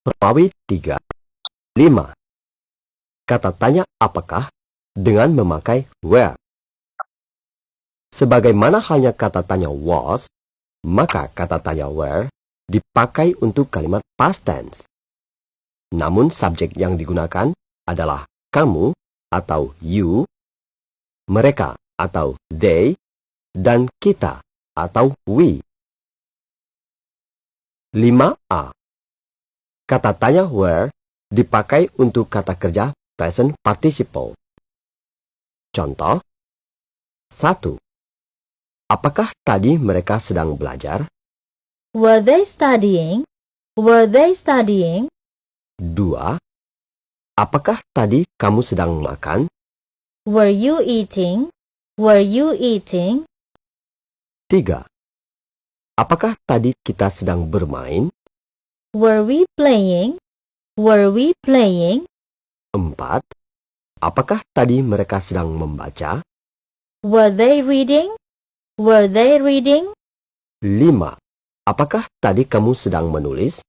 Romawi 3. 5. Kata tanya apakah dengan memakai where. Sebagaimana halnya kata tanya was, maka kata tanya where dipakai untuk kalimat past tense. Namun subjek yang digunakan adalah kamu atau you, mereka atau they, dan kita atau we. 5a. Kata tanya where dipakai untuk kata kerja present participle. Contoh 1. Apakah tadi mereka sedang belajar? Were they studying? Were they studying? 2. Apakah tadi kamu sedang makan? Were you eating? Were you eating? 3. Apakah tadi kita sedang bermain? Were we playing? Were we playing? 4. Apakah tadi mereka sedang membaca? Were they reading? Were they reading? 5. Apakah tadi kamu sedang menulis?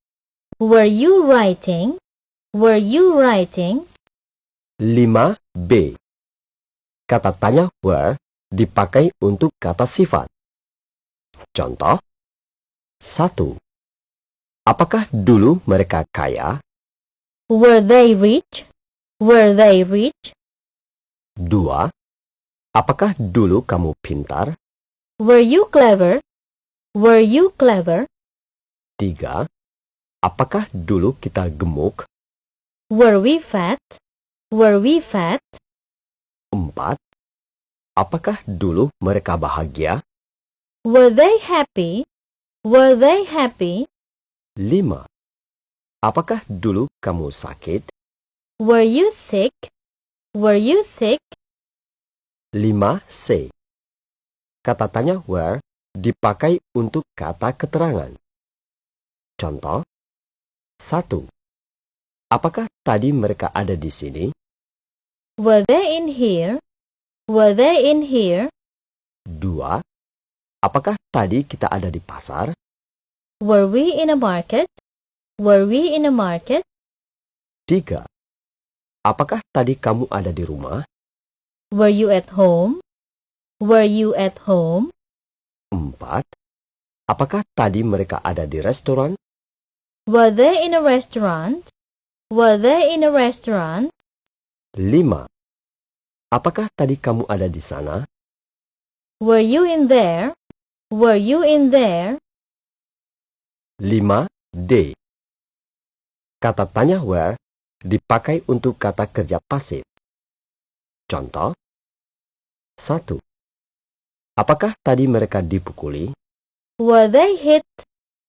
Were you writing? Were you writing? 5b. Kata tanya were dipakai untuk kata sifat. Contoh 1. Apakah dulu mereka kaya? Were they rich? Were they rich? 2. Apakah dulu kamu pintar? Were you clever? Were you clever? 3. Apakah dulu kita gemuk? Were we fat? Were we fat? 4. Apakah dulu mereka bahagia? Were they happy? Were they happy? 5. Apakah dulu kamu sakit? Were you sick? Were you sick? 5c. Kata tanya where dipakai untuk kata keterangan. Contoh 1. Apakah tadi mereka ada di sini? Were they in here? Were they in here? 2. Apakah tadi kita ada di pasar? Were we in a market? Were we in a market? 3. Apakah tadi kamu ada di rumah? Were you at home? Were you at home? 4. Apakah tadi mereka ada di restoran? Were they in a restaurant? Were they in a restaurant? 5. Apakah tadi kamu ada di sana? Were you in there? Were you in there? 5d. Kata tanya where dipakai untuk kata kerja pasif. Contoh 1. Apakah tadi mereka dipukuli? Were they hit?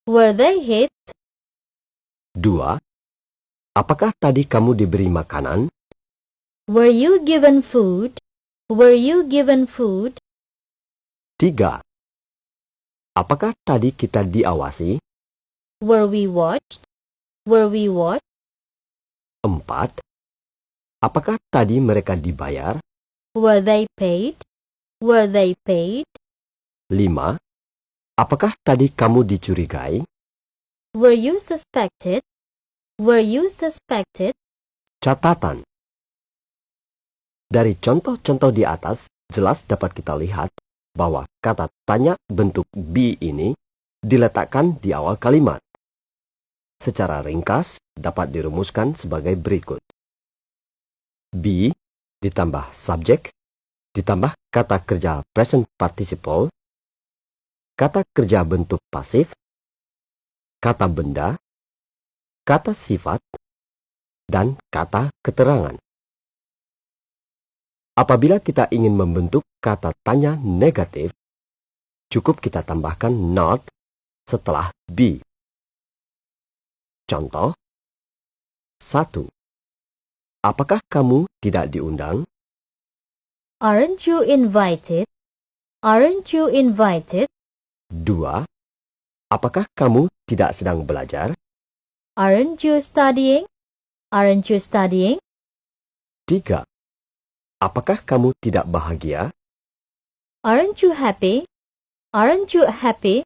Were they hit? 2. Apakah tadi kamu diberi makanan? Were you given food? Were you given food? 3. Apakah tadi kita diawasi? Were we watched? Were we watched? 4. Apakah tadi mereka dibayar? Were they paid? Were they paid? 5. Apakah tadi kamu dicurigai? Were you suspected? Were you suspected? Catatan. Dari contoh-contoh di atas, jelas dapat kita lihat bahwa kata tanya bentuk be ini diletakkan di awal kalimat. Secara ringkas dapat dirumuskan sebagai berikut. Be ditambah subjek, ditambah kata kerja present participle, kata kerja bentuk pasif, kata benda, kata sifat, dan kata keterangan. Apabila kita ingin membentuk kata tanya negatif, cukup kita tambahkan not setelah be. Contoh 1. Apakah kamu tidak diundang? Aren't you invited? Aren't you invited? 2. Apakah kamu tidak sedang belajar? Aren't you studying? Aren't you studying? 3. Apakah kamu tidak bahagia? Aren't you happy? Aren't you happy?